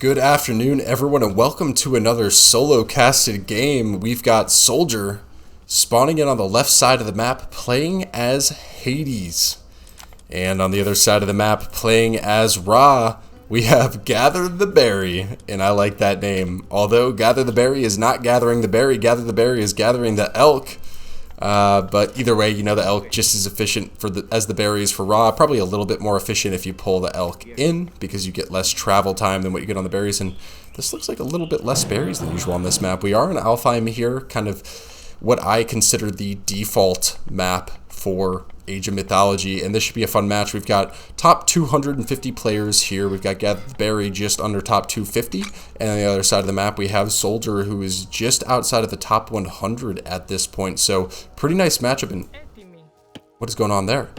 Good afternoon, everyone, and welcome to another solo-casted game. We've got SoldieR spawning in on the left side of the map, playing as Hades. And on the other side of the map, playing as Ra, we have Gather the Berry, and I like that name. Although Gather the Berry is not gathering the berry, Gather the Berry is gathering the elk. But either way, you know, the elk just as efficient as the berries for Ra. Probably a little bit more efficient if you pull the elk in, because you get less travel time than what you get on the berries. And this looks like a little bit less berries than usual on this map. We are in Alfheim here, kind of what I consider the default map for Age of Mythology, and this should be a fun match. We've got top 250 players here. We've got Gather the Berry just under top 250, and on the other side of the map we have SoldieR, who is just outside of the top 100 at this point. So pretty nice matchup. And what is going on there?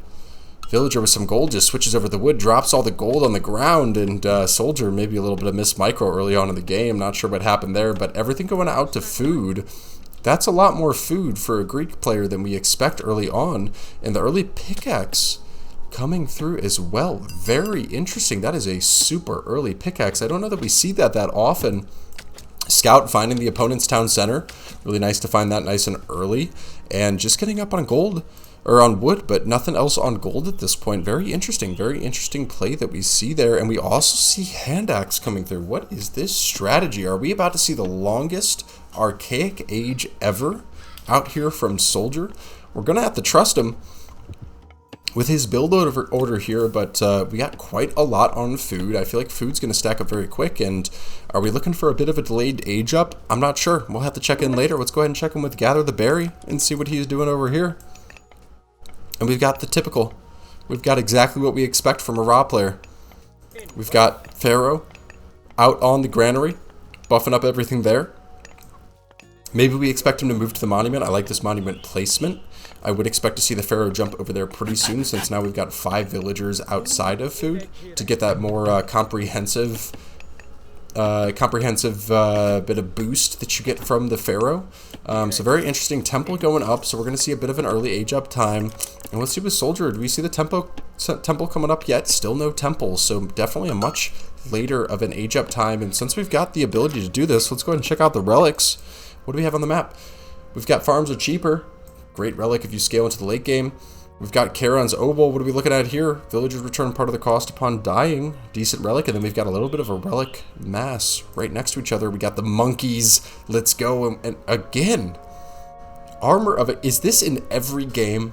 Villager with some gold just switches over the wood, drops all the gold on the ground, and SoldieR maybe a little bit of missed micro early on in the game. Not sure what happened there, but everything going out to food. That's a lot more food for a Greek player than we expect early on. And the early pickaxe coming through as well. Very interesting. That is a super early pickaxe. I don't know that we see that often. Scout finding the opponent's town center. Really nice to find that nice and early. And just getting up on gold, or on wood, but nothing else on gold at this point. Very interesting play that we see there. And we also see hand axe coming through. What is this strategy? Are we about to see the longest archaic age ever out here from SoldieR? We're gonna have to trust him with his build order here, but we got quite a lot on food. I feel like food's gonna stack up very quick. And are we looking for a bit of a delayed age up? I'm not sure. We'll have to check in later. Let's go ahead and check in with Gather the Berry and see what he's doing over here. And we've got the typical. We've got exactly what we expect from a Ra player. We've got Pharaoh out on the granary, buffing up everything there. Maybe we expect him to move to the monument. I like this monument placement. I would expect to see the Pharaoh jump over there pretty soon, since now we've got 5 villagers outside of food to get that more comprehensive bit of boost that you get from the Pharaoh. So very interesting temple going up. So we're going to see a bit of an early age up time. And let's see with SoldieR. Do we see the temple coming up yet? Still no temple. So definitely a much later of an age up time. And since we've got the ability to do this, let's go ahead and check out the relics. What do we have on the map? We've got Farms are Cheaper. Great relic if you scale into the late game. We've got Charon's Oboe. What are we looking at here? Villagers return part of the cost upon dying. Decent relic. And then we've got a little bit of a relic mass right next to each other. We got the monkeys. Let's go. And again, armor of it. Is this in every game?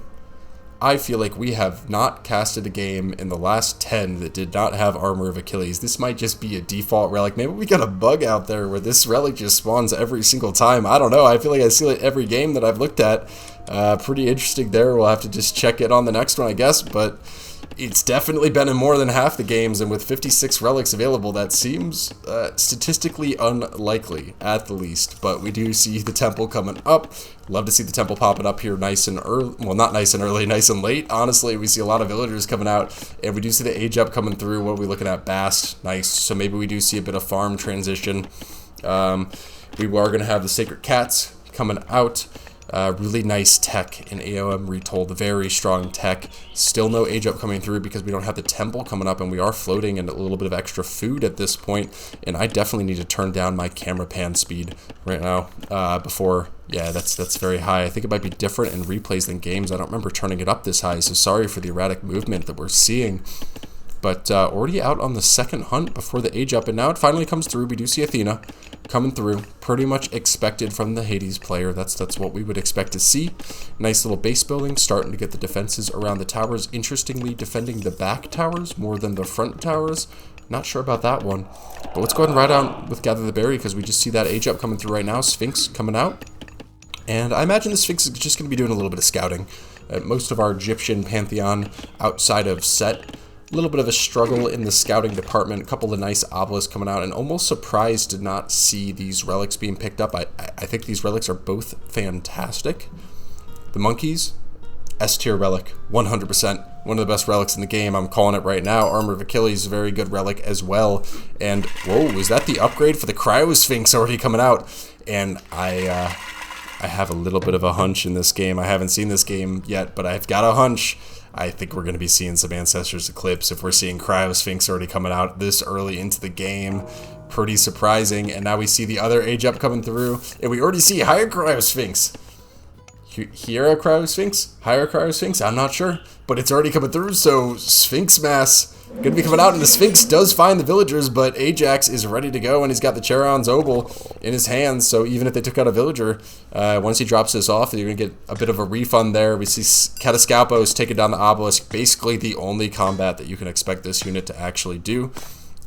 I feel like we have not casted a game in the last 10 that did not have Armor of Achilles. This might just be a default relic. Maybe we got a bug out there where this relic just spawns every single time. I don't know. I feel like I see it every game that I've looked at. Pretty interesting there. We'll have to just check it on the next one, I guess. But it's definitely been in more than half the games, and with 56 relics available, that seems statistically unlikely, at the least. But we do see the temple coming up. Love to see the temple popping up here nice and early. Well, not nice and early, nice and late. Honestly, we see a lot of villagers coming out, and we do see the age up coming through. What are we looking at? Bast. Nice. So maybe we do see a bit of farm transition. We are going to have the Sacred Cats coming out. Really nice tech in AOM Retold, very strong tech. Still no age up coming through because we don't have the temple coming up, and we are floating in a little bit of extra food at this point. And I definitely need to turn down my camera pan speed right now before. Yeah, that's very high. I think it might be different in replays than games. I don't remember turning it up this high, so sorry for the erratic movement that we're seeing. But already out on the second hunt before the age up, and now it finally comes through. We do see Athena coming through. Pretty much expected from the Hades player. That's what we would expect to see. Nice little base building, starting to get the defenses around the towers. Interestingly, defending the back towers more than the front towers. Not sure about that one. But let's go ahead and ride on with Gather the Berry, because we just see that age up coming through right now. Sphinx coming out. And I imagine the Sphinx is just going to be doing a little bit of scouting. Most of our Egyptian pantheon outside of Set. A little bit of a struggle in the scouting department. A couple of nice obelisks coming out, and almost surprised to not see these relics being picked up. I think these relics are both fantastic. The monkeys, S tier relic, 100%. One of the best relics in the game. I'm calling it right now. Armor of Achilles, a very good relic as well. And whoa, is that the upgrade for the Cryo Sphinx already coming out? And I have a little bit of a hunch in this game. I haven't seen this game yet, but I've got a hunch. I think we're going to be seeing some Ancestors Eclipse if we're seeing Cryo Sphinx already coming out this early into the game. Pretty surprising. And now we see the other age up coming through. And we already see higher Cryosphinx. Higher Cryosphinx? I'm not sure. But it's already coming through, so Sphinx Mass gonna be coming out, and the Sphinx does find the villagers, but Ajax is ready to go, and he's got the Charon's Obol in his hands, so even if they took out a villager, once he drops this off, you're gonna get a bit of a refund there. We see Catascalpos taking down the Obelisk, basically the only combat that you can expect this unit to actually do.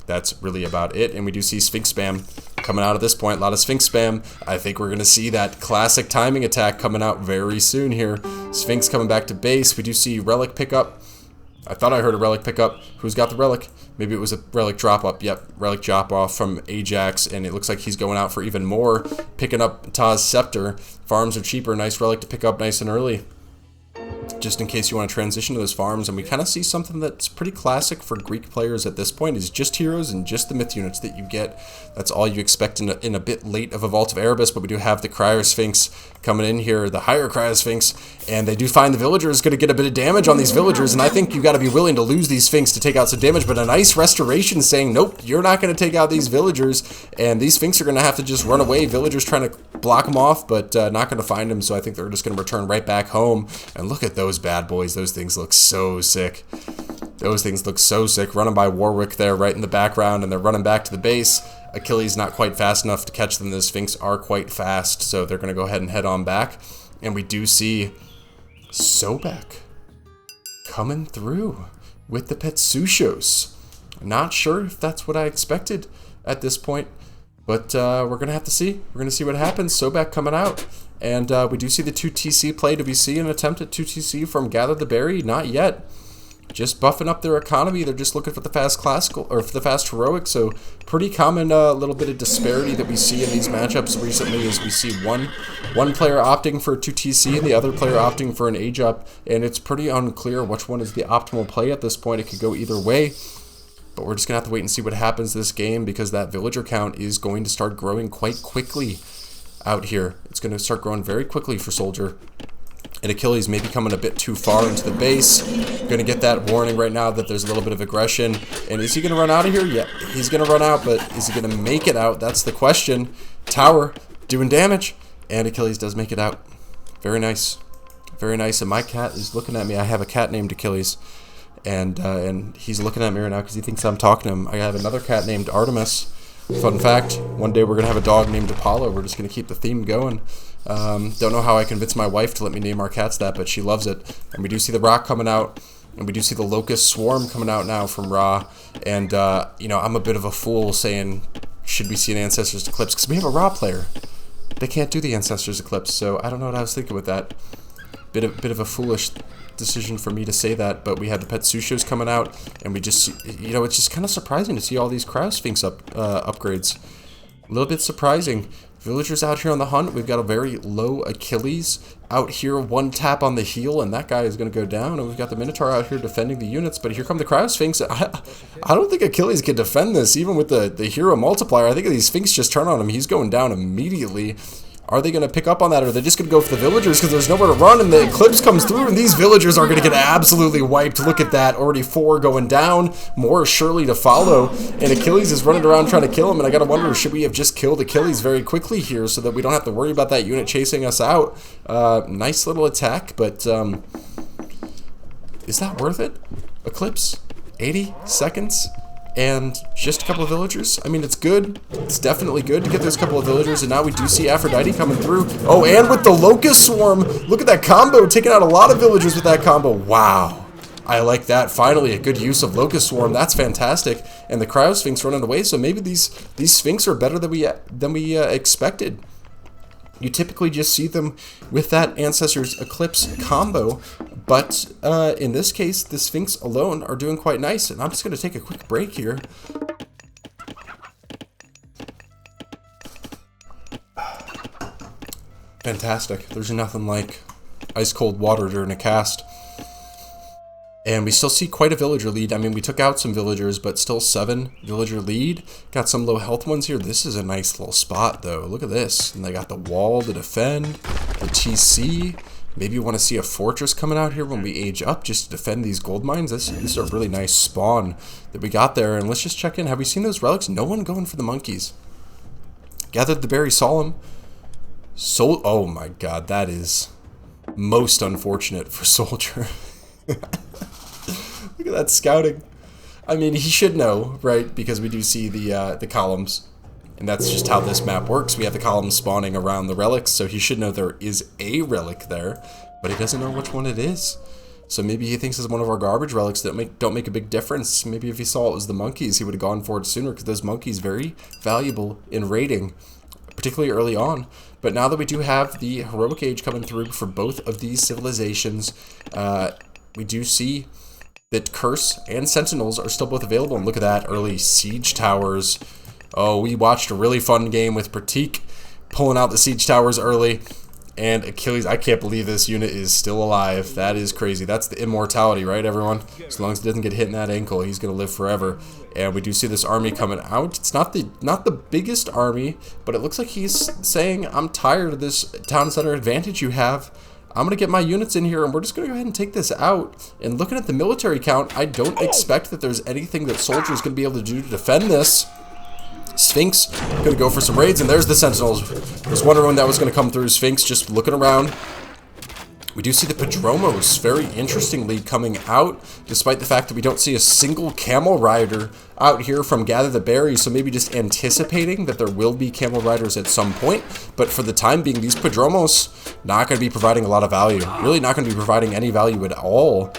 That's really about it, and we do see Sphinx spam coming out at this point. A lot of Sphinx spam. I think we're going to see that classic timing attack coming out very soon here. Sphinx coming back to base. We do see Relic pickup. I thought I heard a Relic pickup. Who's got the Relic? Maybe it was a Relic drop up. Yep, Relic drop off from Ajax, and it looks like he's going out for even more. Picking up Taz Scepter. Farms are cheaper. Nice Relic to pick up nice and early, just in case you want to transition to those farms. And we kind of see something that's pretty classic for Greek players at this point, is just heroes and just the myth units that you get. That's all you expect in a bit late of a Vault of Erebus, but we do have the Cryosphinx coming in here, the higher Cryosphinx, and they do find the villagers, going to get a bit of damage on these villagers, and I think you got to be willing to lose these Sphinx to take out some damage, but a nice restoration saying, nope, you're not going to take out these villagers, and these Sphinx are going to have to just run away. Villagers trying to block them off, but not going to find them, so I think they're just going to return right back home. And look at those bad boys. Those things look so sick. Those things look so sick. Running by Warwick there right in the background, and they're running back to the base. Achilles not quite fast enough to catch them. The Sphinx are quite fast, so they're going to go ahead and head on back. And we do see Sobek coming through with the Petsushos. Not sure if that's what I expected at this point, but we're going to have to see. We're going to see what happens. Sobek coming out. And we do see the 2TC play. Do we see an attempt at 2TC from Gather the Berry? Not yet. Just buffing up their economy. They're just looking for the fast classical, or for the fast heroic. So pretty common little bit of disparity that we see in these matchups recently is we see one player opting for 2TC and the other player opting for an age up. And it's pretty unclear which one is the optimal play at this point. It could go either way. But we're just going to have to wait and see what happens this game, because that villager count is going to start growing quite quickly out here. It's going to start growing very quickly for SoldieR. And Achilles may be coming a bit too far into the base. Going to get that warning right now that there's a little bit of aggression. And is he going to run out of here? Yeah, he's going to run out, but is he going to make it out? That's the question. Tower doing damage, and Achilles does make it out. Very nice. Very nice. And my cat is looking at me. I have a cat named Achilles. And he's looking at me right now because he thinks I'm talking to him. I have another cat named Artemis. Fun fact, one day we're going to have a dog named Apollo. We're just going to keep the theme going. Don't know how I convinced my wife to let me name our cats that, but she loves it. And we do see the Rock coming out, and we do see the Locust Swarm coming out now from Ra. And, you know, I'm a bit of a fool saying, should we see an Ancestors Eclipse? Because we have a Ra player. They can't do the Ancestors Eclipse, so I don't know what I was thinking with that. Bit of a foolish decision for me to say that, but we had the Petsushos coming out, and we just, you know, it's just kind of surprising to see all these Cryosphinx upgrades. A little bit surprising. Villagers out here on the hunt. We've got a very low Achilles out here, one tap on the heel, and that guy is going to go down. And we've got the Minotaur out here defending the units, but here come the Cryosphinx. I don't think Achilles can defend this, even with the hero multiplier. I think if these Sphinx just turn on him, he's going down immediately. Are they going to pick up on that, or are they just going to go for the villagers because there's nowhere to run, and the Eclipse comes through, and these villagers are going to get absolutely wiped. Look at that. Already 4 going down. More surely to follow, and Achilles is running around trying to kill him, and I got to wonder, should we have just killed Achilles very quickly here so that we don't have to worry about that unit chasing us out? Nice little attack, but is that worth it? Eclipse? 80 seconds? And just a couple of villagers? I mean, it's good. It's definitely good to get those couple of villagers. And now we do see Aphrodite coming through. Oh, and with the Locust Swarm. Look at that combo. Taking out a lot of villagers with that combo. Wow. I like that. Finally, a good use of Locust Swarm. That's fantastic. And the Cryosphinx running away. So maybe these Sphinx are better than we expected. You typically just see them with that Ancestors Eclipse combo, but in this case, the Sphinx alone are doing quite nice, and I'm just going to take a quick break here. Fantastic. There's nothing like ice cold water during a cast. And we still see quite a villager lead. I mean, we took out some villagers, but still 7 villager lead. Got some low health ones here. This is a nice little spot, though. Look at this. And they got the wall to defend, the TC. Maybe you want to see a fortress coming out here when we age up just to defend these gold mines. This is a really nice spawn that we got there. And let's just check in. Have we seen those relics? No one going for the monkeys. Gathered the berry solemn. Oh my god, that is most unfortunate for SoldieR. Look at that scouting. I mean, he should know, right? Because we do see the columns. And that's just how this map works. We have the columns spawning around the relics, so he should know there is a relic there, but he doesn't know which one it is. So maybe he thinks it's one of our garbage relics that don't make a big difference. Maybe if he saw it was the monkeys, he would have gone for it sooner, because those monkeys very valuable in raiding, particularly early on. But now that we do have the heroic age coming through for both of these civilizations, we do see that Curse and Sentinels are still both available. And look at that, early siege towers. Oh, we watched a really fun game with Pratik pulling out the siege towers early. And Achilles, I can't believe this unit is still alive. That is crazy. That's the immortality, right, everyone? As long as it doesn't get hit in that ankle, he's going to live forever. And we do see this army coming out. It's not the biggest army, but it looks like he's saying, I'm tired of this town center advantage you have. I'm going to get my units in here, and we're just going to go ahead and take this out. And looking at the military count, I don't expect that there's anything that SoldieR is going to be able to do to defend this. Sphinx gonna go for some raids, and there's the Sentinels. I was wondering when that was gonna come through. Sphinx just looking around. We do see the Prodromos very interestingly coming out, despite the fact that we don't see a single camel rider out here from Gather the Berries, so maybe just anticipating that there will be camel riders at some point. But for the time being, these Prodromos not going to be providing a lot of value. Really not going to be providing any value at all.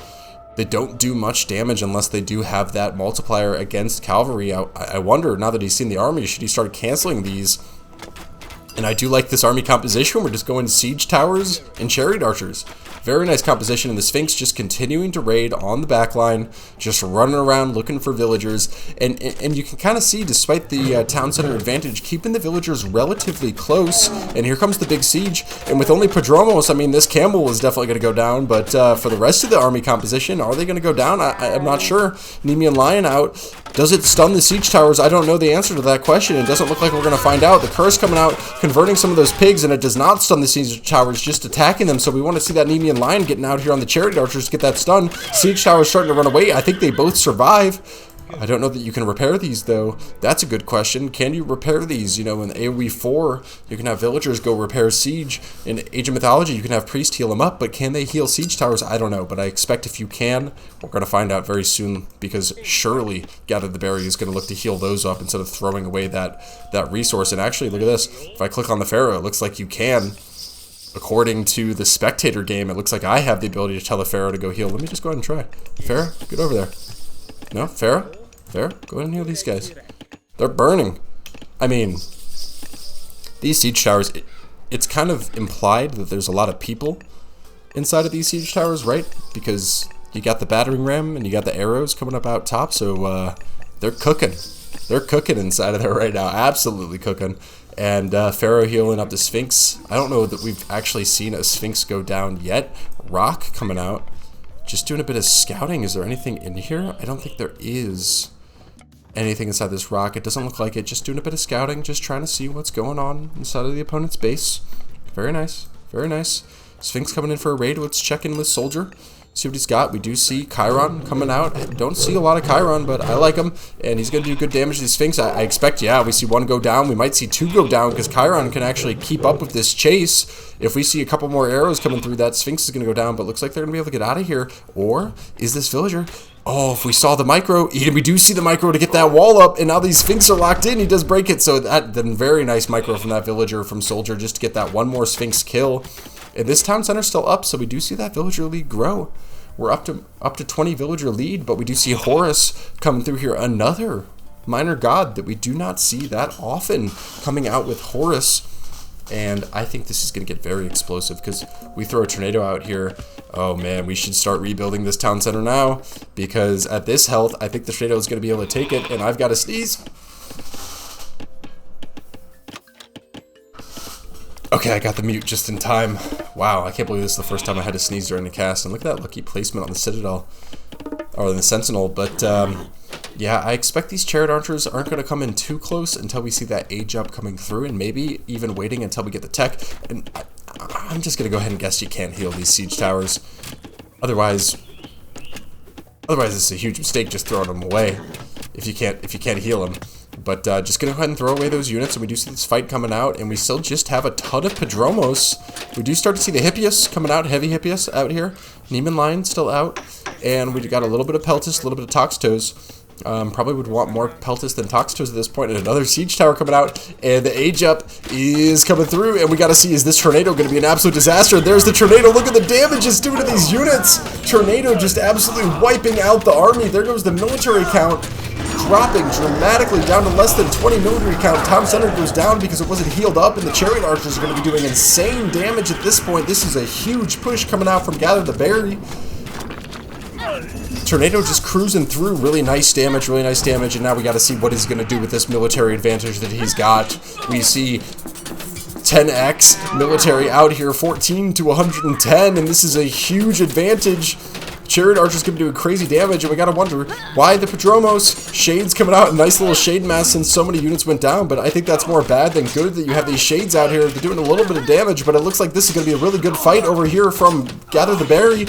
They don't do much damage unless they do have that multiplier against cavalry. I wonder, now that he's seen the army, should he start canceling these? And I do like this army composition. We're just going siege towers and chariot archers. Very nice composition, and the Sphinx just continuing to raid on the back line, just running around looking for villagers. And you can kind of see, despite the town center advantage, keeping the villagers relatively close. And here comes the big siege. And with only Prodromos, I mean, this camel is definitely going to go down. But for the rest of the army composition, are they going to go down? I'm not sure. Nemean Lion out. Does it stun the siege towers? I don't know the answer to that question. It doesn't look like we're going to find out. The Curse coming out, converting some of those pigs, and it does not stun the siege towers, just attacking them. So we want to see that Nemean Lion getting out here on the chariot archers to get that stun. Siege towers starting to run away. I think they both survive. I don't know that you can repair these, though. That's a good question. Can you repair these? You know, in AoE 4, you can have villagers go repair siege. In Age of Mythology, you can have priests heal them up, but can they heal siege towers? I don't know, but I expect if you can, we're going to find out very soon, because surely Gather the Berry is going to look to heal those up instead of throwing away that resource. And actually, look at this. If I click on the Pharaoh, it looks like you can. According to the spectator game, it looks like I have the ability to tell the Pharaoh to go heal. Let me just go ahead and try. Pharaoh, get over there. No, Pharaoh? There, go ahead and heal these guys. They're burning. I mean, these siege towers, it's kind of implied that there's a lot of people inside of these siege towers, right? Because you got the battering ram and you got the arrows coming up out top, so they're cooking. They're cooking inside of there right now, absolutely cooking. And Pharaoh healing up the Sphinx. I don't know that we've actually seen a Sphinx go down yet. Rock coming out. Just doing a bit of scouting. Is there anything in here? I don't think there is anything inside this rock. It doesn't look like it. Just doing a bit of scouting, just trying to see what's going on inside of the opponent's base. Very nice, very nice. Sphinx coming in for a raid. Let's check in with SoldieR, see what he's got. We do see Chiron coming out. I don't see a lot of Chiron, but I like him, and he's going to do good damage to the Sphinx. I expect, yeah, we see one go down. We might see two go down, because Chiron can actually keep up with this chase. If we see a couple more arrows coming through, that Sphinx is going to go down, but looks like they're going to be able to get out of here. Or is this villager? Oh, if we saw the micro, we do see the micro to get that wall up, and now these Sphinx are locked in. He does break it, so that then very nice micro from that villager from SoldieR just to get that one more Sphinx kill. And this town center's still up, so we do see that villager lead grow. We're up to 20 villager lead, but we do see Horus coming through here, another minor god that we do not see that often coming out with Horus. And I think this is going to get very explosive, because we throw a tornado out here. Oh man, we should start rebuilding this town center now, because at this health, I think the tornado is going to be able to take it, and I've got to sneeze. Okay, I got the mute just in time. Wow, I can't believe this is the first time I had to sneeze during the cast. And look at that lucky placement on the Citadel, or the Sentinel. But yeah, I expect these chariot archers aren't going to come in too close until we see that age up coming through, and maybe even waiting until we get the tech. And I'm just gonna go ahead and guess you can't heal these siege towers. Otherwise it's a huge mistake just throwing them away if you can't heal them. But just gonna go ahead and throw away those units, and we do see this fight coming out, and we still just have a ton of Prodromos. We do start to see the Hippias coming out, heavy Hippias out here. Neiman line still out, and we got a little bit of Peltis, a little bit of Toxtos. Probably would want more Peltis than Toxtos at this point, and another siege tower coming out, and the age up is coming through, and we gotta see, is this tornado gonna be an absolute disaster? There's the tornado. Look at the damage it's doing to these units. Tornado just absolutely wiping out the army. There goes the military count, dropping dramatically down to less than 20 military count. Tom Center goes down because it wasn't healed up, and the chariot archers are going to be doing insane damage at this point. This is a huge push coming out from Gather the Berry. Tornado just cruising through, really nice damage, and now we got to see what he's going to do with this military advantage that he's got. We see 10x military out here, 14 to 110, and this is a huge advantage. Chariot archers going to do crazy damage, and we gotta wonder why the Prodromos. Shades coming out, a nice little shade mass since so many units went down, but I think that's more bad than good that you have these shades out here. They're doing a little bit of damage, but it looks like this is going to be a really good fight over here from Gather the Berry.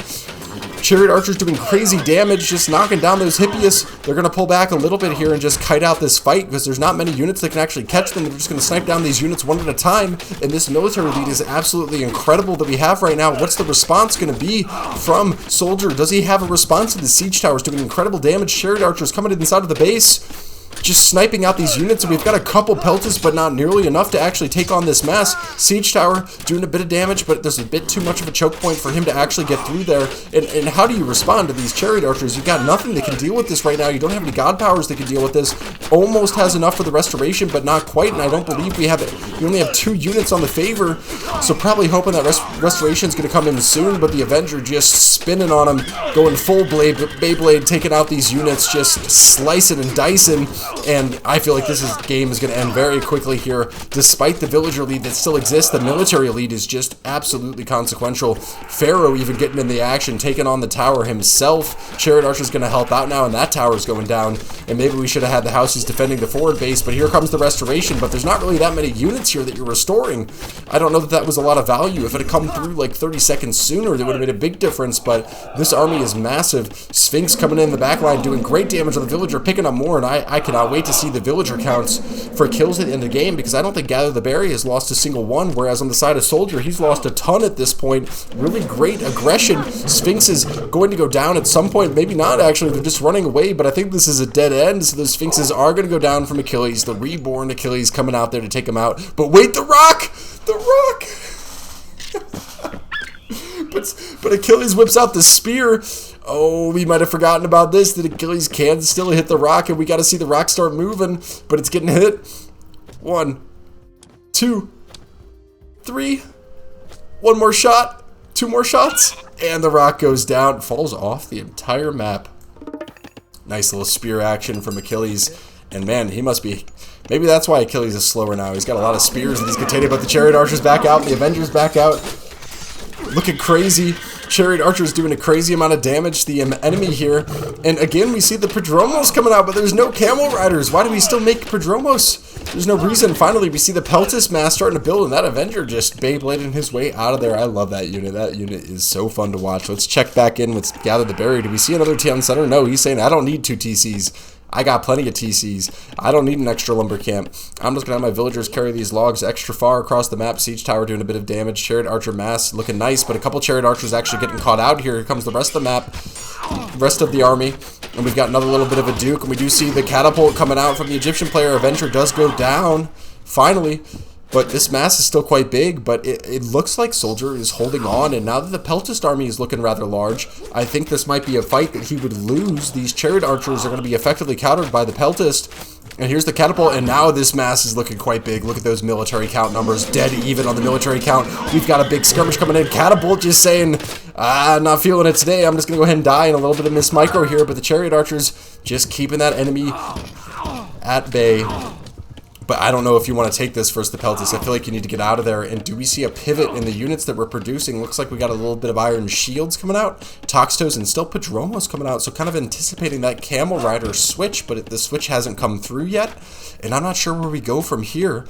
Chariot archers doing crazy damage, just knocking down those Hippias. They're going to pull back a little bit here and just kite out this fight because there's not many units that can actually catch them. They're just going to snipe down these units one at a time, and this military lead is absolutely incredible that we have right now. What's the response going to be from SoldieR? Does he have a response to the siege towers doing incredible damage? Chariot archers coming inside of the base, just sniping out these units, and we've got a couple Peltis, but not nearly enough to actually take on this mass. Siege tower doing a bit of damage, but there's a bit too much of a choke point for him to actually get through there. And how do you respond to these chariot archers? You've got nothing that can deal with this right now. You don't have any god powers that can deal with this. Almost has enough for the restoration, but not quite, and I don't believe we have it. We only have 2 units on the favor, so probably hoping that restoration is going to come in soon, but the Avenger just spinning on him, going full Beyblade, taking out these units, just slicing and dicing. And I feel like this game is going to end very quickly here. Despite the villager lead that still exists, the military lead is just absolutely consequential. Pharaoh even getting in the action, taking on the tower himself. Chariot archer's going to help out now, and that tower's going down. And maybe we should have had the houses defending the forward base, but here comes the restoration. But there's not really that many units here that you're restoring. I don't know that that was a lot of value. If it had come through like 30 seconds sooner, that would have made a big difference. But this army is massive. Sphinx coming in the back line, doing great damage on the villager, picking up more, and I cannot wait to see the villager counts for kills at the end of the game, because I don't think Gather the Berry has lost a single one, whereas on the side of SoldieR, he's lost a ton at this point. Really great aggression. Sphinx is going to go down at some point. Maybe not, actually. They're just running away, but I think this is a dead end, so the Sphinxes are going to go down from Achilles. The reborn Achilles coming out there to take him out. But wait, the Rock! The Rock! But Achilles whips out the spear. Oh, we might have forgotten about this, that Achilles can still hit the Rock, and we got to see the Rock start moving, but it's getting hit. 1, 2, 3. One more shot. 2 more shots. And the Rock goes down. Falls off the entire map. Nice little spear action from Achilles. And man, he must be... Maybe that's why Achilles is slower now. He's got a lot of spears that he's containing, but the Chariot Archer's back out. The Avenger's back out. Looking crazy. Chariot Archer's doing a crazy amount of damage to the enemy here. And again, we see the Prodromos coming out, but there's no Camel Riders. Why do we still make Prodromos? There's no reason. Finally, we see the Peltis mass starting to build, and that Avenger just Beyblading his way out of there. I love that unit. That unit is so fun to watch. Let's check back in with Gather the Berry. Do we see another Town Center? No, he's saying, I don't need 2 TCs. I got plenty of TCs. I don't need an extra lumber camp. I'm just going to have my villagers carry these logs extra far across the map. Siege tower doing a bit of damage. Chariot Archer mass looking nice, but a couple Chariot Archers actually getting caught out here. Here comes the rest of the map, rest of the army. And we've got another little bit of a Duke, and we do see the catapult coming out from the Egyptian player. Avenger does go down, finally. But this mass is still quite big, but it looks like SoldieR is holding on, and now that the Peltist army is looking rather large, I think this might be a fight that he would lose. These Chariot Archers are going to be effectively countered by the Peltist. And here's the catapult, and now this mass is looking quite big. Look at those military count numbers, dead even on the military count. We've got a big skirmish coming in. Catapult just saying, I'm not feeling it today. I'm just going to go ahead and die, and a little bit of Miss Micro here, but the Chariot Archers just keeping that enemy at bay. But I don't know if you want to take this versus the Peltis. I feel like you need to get out of there. And do we see a pivot in the units that we're producing? Looks like we got a little bit of Iron Shields coming out. Toxtos and still Prodromos coming out. So kind of anticipating that Camel Rider switch, but the switch hasn't come through yet. And I'm not sure where we go from here.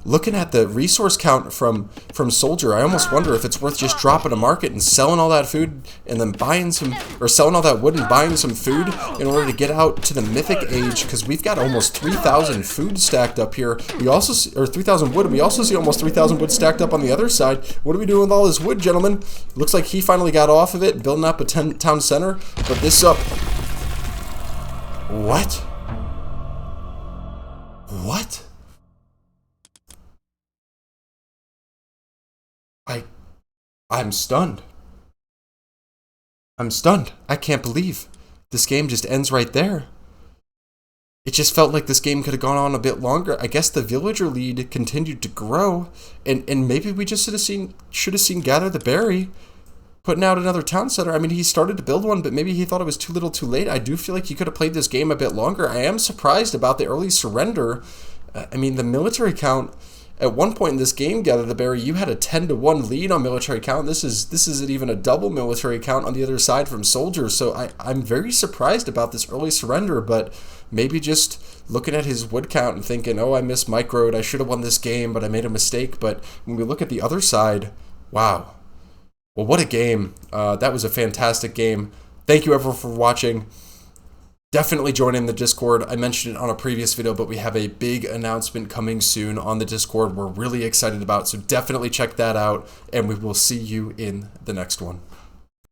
looking at the resource count from SoldieR, I almost wonder if it's worth just dropping a market and selling all that food and then buying some, or selling all that wood and buying some food in order to get out to the mythic age, because we've got almost 3,000 food stacked up here. We also see, or 3,000 wood, and we also see almost 3,000 wood stacked up on the other side. What are we doing with all this wood, gentlemen? Looks like he finally got off of it, building up a town center, but this up. What? What? I'm stunned. I'm stunned. I can't believe this game just ends right there. It just felt like this game could have gone on a bit longer. I guess the villager lead continued to grow, and maybe we just should have seen Gather the Berry putting out another town center. I mean, he started to build one, but maybe he thought it was too little too late. I do feel like he could have played this game a bit longer. I am surprised about the early surrender. I mean, the military count, at one point in this game, Gather the Berry, you had a 10-to-1 lead on military count. This isn't even a double military count on the other side from SoldieR. So I'm very surprised about this early surrender, but maybe just looking at his wood count and thinking, oh, I missed microed, I should have won this game, but I made a mistake. But when we look at the other side, wow. Well, what a game. That was a fantastic game. Thank you everyone for watching. Definitely join in the Discord. I mentioned it on a previous video, but we have a big announcement coming soon on the Discord we're really excited about. So definitely check that out, and we will see you in the next one.